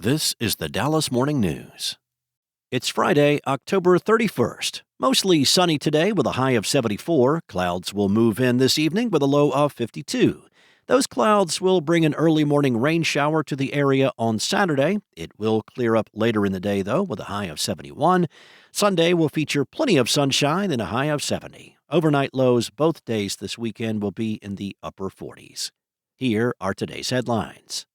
This is the Dallas Morning News. It's Friday, October 31st. Mostly sunny today with a high of 74. Clouds will move in this evening with a low of 52. Those clouds will bring an early morning rain shower to the area on Saturday. It will clear up later in the day, though, with a high of 71. Sunday will feature plenty of sunshine and a high of 70. Overnight lows both days this weekend will be in the upper 40s. Here are today's headlines.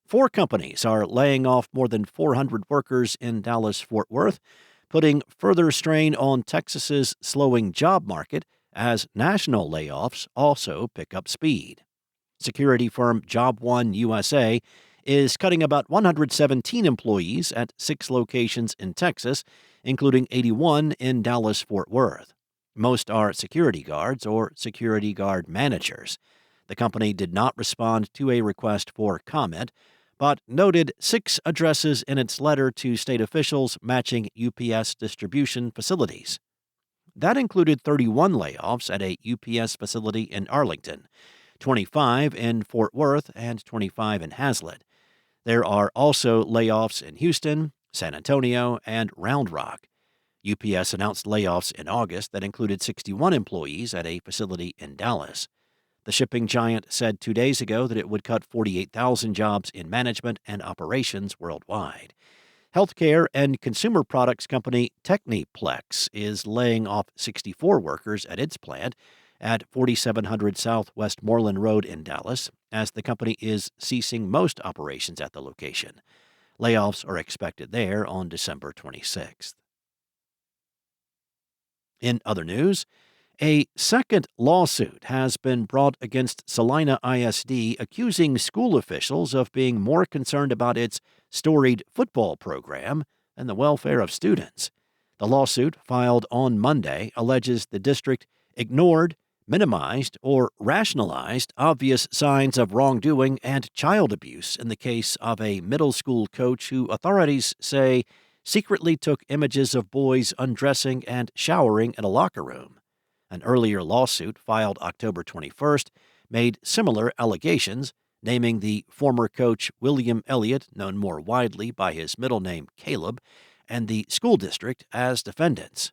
4 companies are laying off more than 400 workers in Dallas-Fort Worth, putting further strain on Texas's slowing job market as national layoffs also pick up speed. Security firm Job One USA is cutting about 117 employees at 6 locations in Texas, including 81 in Dallas-Fort Worth. Most are security guards or security guard managers. The company did not respond to a request for comment, but noted 6 addresses in its letter to state officials matching UPS distribution facilities. That included 31 layoffs at a UPS facility in Arlington, 25 in Fort Worth, and 25 in Hazlet. There are also layoffs in Houston, San Antonio, and Round Rock. UPS announced layoffs in August that included 61 employees at a facility in Dallas. The shipping giant said 2 days ago that it would cut 48,000 jobs in management and operations worldwide. Healthcare and consumer products company Techniplex is laying off 64 workers at its plant at 4700 South Westmoreland Road in Dallas, as the company is ceasing most operations at the location. Layoffs are expected there on December 26th. In other news, a second lawsuit has been brought against Celina ISD, accusing school officials of being more concerned about its storied football program than the welfare of students. The lawsuit, filed on Monday, alleges the district ignored, minimized, or rationalized obvious signs of wrongdoing and child abuse in the case of a middle school coach who authorities say secretly took images of boys undressing and showering in a locker room. An earlier lawsuit, filed October 21st, made similar allegations, naming the former coach William Elliott, known more widely by his middle name Caleb, and the school district as defendants.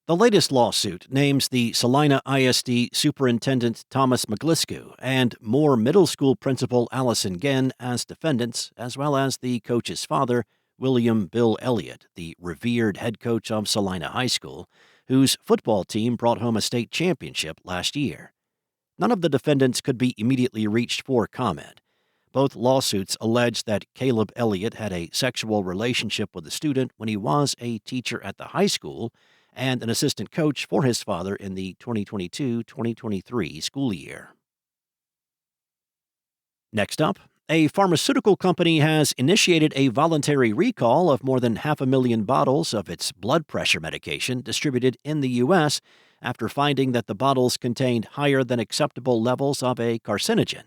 The latest lawsuit names the Celina ISD Superintendent Thomas McGliscu and Moore Middle School Principal Allison Genn as defendants, as well as the coach's father, William Bill Elliott, the revered head coach of Celina High School, whose football team brought home a state championship last year. None of the defendants could be immediately reached for comment. Both lawsuits allege that Caleb Elliott had a sexual relationship with a student when he was a teacher at the high school and an assistant coach for his father in the 2022-2023 school year. Next up, a pharmaceutical company has initiated a voluntary recall of more than 500,000 bottles of its blood pressure medication distributed in the U.S. after finding that the bottles contained higher than acceptable levels of a carcinogen.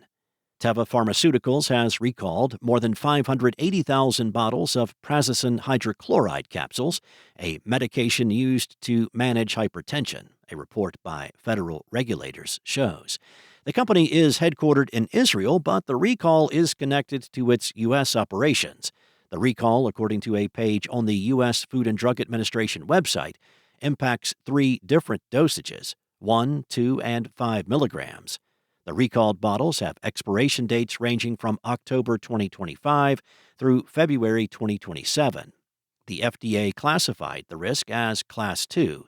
Teva Pharmaceuticals has recalled more than 580,000 bottles of prazosin hydrochloride capsules, a medication used to manage hypertension, a report by federal regulators shows. The company is headquartered in Israel, but the recall is connected to its U.S. operations. The recall, according to a page on the U.S. Food and Drug Administration website, impacts 3 different dosages, 1, 2, and 5 milligrams. The recalled bottles have expiration dates ranging from October 2025 through February 2027. The FDA classified the risk as Class 2.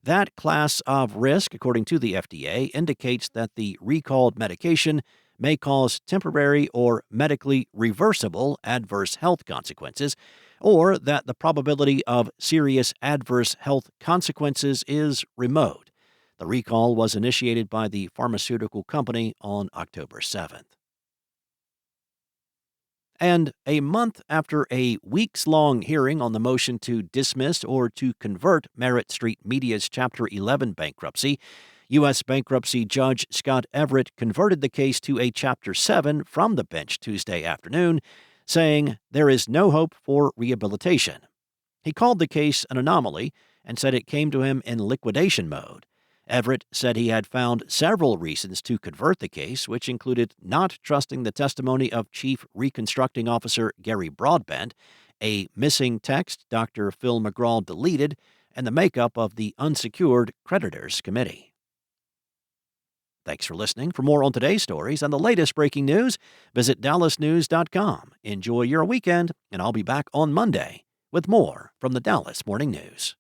That class of risk, according to the FDA, indicates that the recalled medication may cause temporary or medically reversible adverse health consequences, or that the probability of serious adverse health consequences is remote. The recall was initiated by the pharmaceutical company on October 7th. And a month after a weeks-long hearing on the motion to dismiss or to convert Merit Street Media's Chapter 11 bankruptcy, U.S. Bankruptcy Judge Scott Everett converted the case to a Chapter 7 from the bench Tuesday afternoon, saying there is no hope for rehabilitation. He called the case an anomaly and said it came to him in liquidation mode. Everett said he had found several reasons to convert the case, which included not trusting the testimony of Chief Reconstructing Officer Gary Broadbent, a missing text Dr. Phil McGraw deleted, and the makeup of the Unsecured Creditors Committee. Thanks for listening. For more on today's stories and the latest breaking news, visit dallasnews.com. Enjoy your weekend, and I'll be back on Monday with more from the Dallas Morning News.